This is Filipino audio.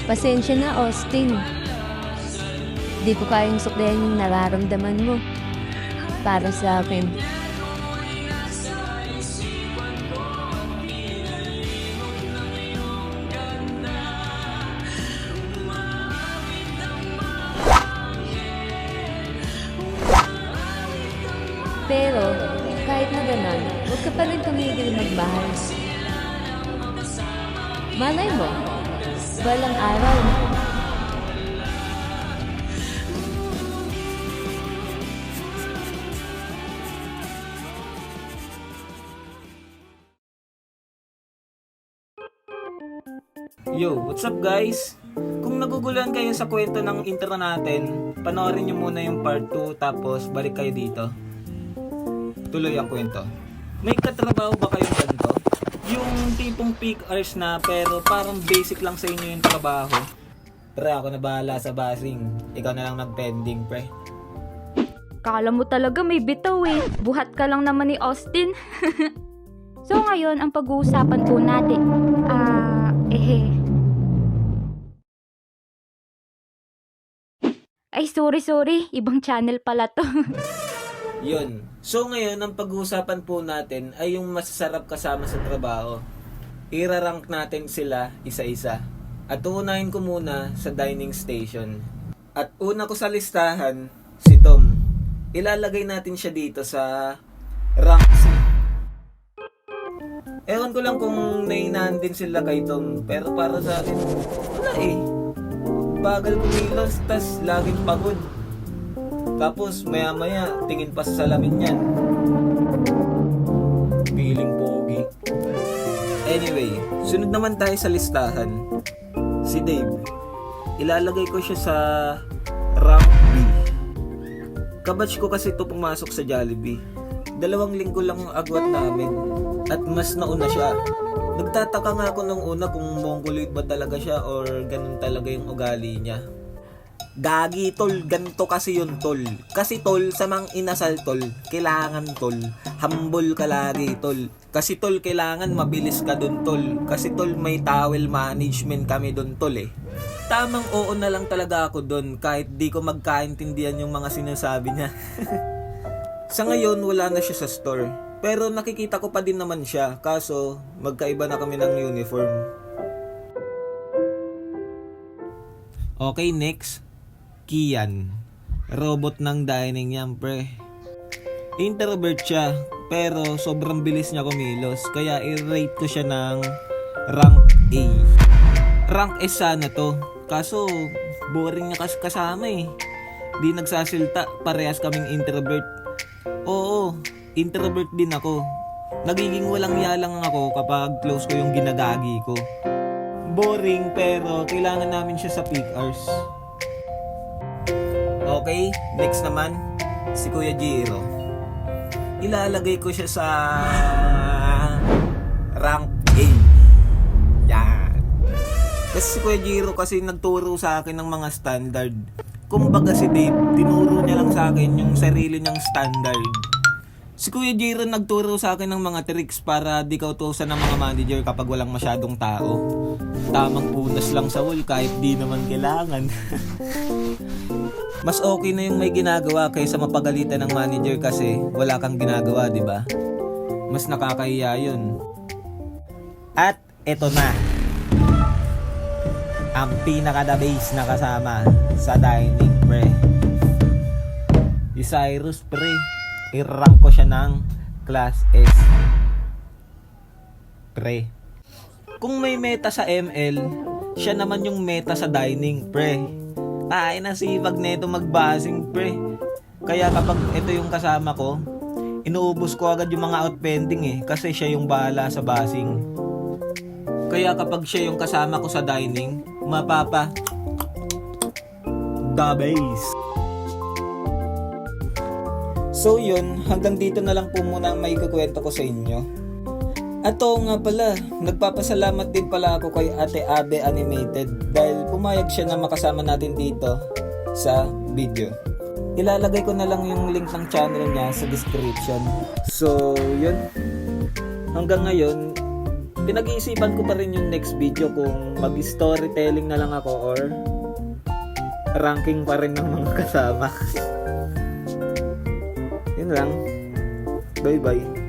Pasensya na, Austin. Di ko kayang suklayan yung nararamdaman mo para sa akin. Pero, kahit na gano'n, huwag ka pa rin tumigil magmahal. Malay mo, balang araw. Yo, what's up guys? Kung naguguluhan kayo sa kwento ng intro natin, panoorin nyo muna yung part 2 tapos balik kayo dito. Tuloy ang kwento. May katrabaho ba kayong ganito? Yung tipong peak hours na pero parang basic lang sa inyo yung trabaho. Pre, ako na bahala sa basing. Ikaw na lang mag-pending, pre. Kala mo talaga may bitaw eh. Buhat ka lang naman ni Austin. So ngayon, ang pag-uusapan po natin, Ay, sorry. Ibang channel pala to. Yun. So ngayon, ang pag-uusapan po natin ay yung masasarap kasama sa trabaho. Irarank natin sila isa-isa. At uunahin ko muna sa dining station. At una ko sa listahan, si Tom. Ilalagay natin siya dito sa rank C. Ewan ko lang kung nainahan din sila kay Tom. Pero para sa akin, wala eh. Bagal kumilos, tas laging pagod. Tapos maya-maya, tingin pa sa salamin yan. Feeling pogi. Anyway, sunod naman tayo sa listahan. Si Dave. Ilalagay ko siya sa rank B. Kabatch ko kasi ito pumasok sa Jollibee. 2 linggo lang ang agwat namin. At mas nauna siya. Nagtataka nga ako nung una kung mongoloid ba talaga siya or ganun talaga yung ugali niya. Gagi tol, ganito kasi yun tol. Kasi tol, sa mang inasal tol, kailangan tol, humble ka lagi tol. Kasi tol, kailangan mabilis ka dun tol. Kasi tol, may towel management kami dun tol eh. Tamang oo na lang talaga ako dun kahit di ko magkaintindihan yung mga sinasabi niya. Sa ngayon, wala na siya sa store. Pero nakikita ko pa din naman siya, kaso magkaiba na kami ng uniform. Okay, next. Kian. Robot ng dining yan, pre. Introvert siya, pero sobrang bilis niya kumilos, kaya i-rate ko siya ng rank A. Rank S sana to, kaso boring niya kasama eh. Di nagsasilta, parehas kaming introvert. Oo, introvert din ako. Nagiging walang yalang ako kapag close ko yung ginagagi ko. Boring pero kailangan namin siya sa peak hours. Okay, next naman, si Kuya Jiro. Ilalagay ko siya sa rank A. Yan. Kasi si Kuya Jiro kasi nagturo sa akin ng mga standard. Kumbaga si Dave, tinuro niya lang sa akin yung sarili niyang standard. Si Kuya Jiro nagturo sa akin ng mga tricks para di ka utusan ng mga manager kapag walang masyadong tao. Tamang punas lang sa wall kahit di naman kailangan. Mas okay na yung may ginagawa kaysa mapagalitan ng manager kasi wala kang ginagawa, di ba? Mas nakakahiya yun. At eto na. Ang pinaka-the base na kasama sa dining, pre. Si Cyrus, pre. I-rank ko siya ng class S. Pre. Kung may meta sa ML, siya naman yung meta sa dining, pre. Ay, nasibag na ito magbasing, pre. Kaya kapag ito yung kasama ko, inuubos ko agad yung mga outpending eh. Kasi siya yung bahala sa basing. Kaya kapag siya yung kasama ko sa dining, mapapa the base. So yun, hanggang dito na lang po muna ang may kukwento ko sa inyo. At oo nga pala, nagpapasalamat din pala ako kay Ate Abe Animated dahil pumayag siya na makasama natin dito sa video. Ilalagay ko na lang yung link ng channel niya sa description. So yun, hanggang ngayon, pinag-iisipan ko pa rin yung next video kung mag-storytelling na lang ako or ranking pa rin ng mga kasama. Yun lang. Bye bye.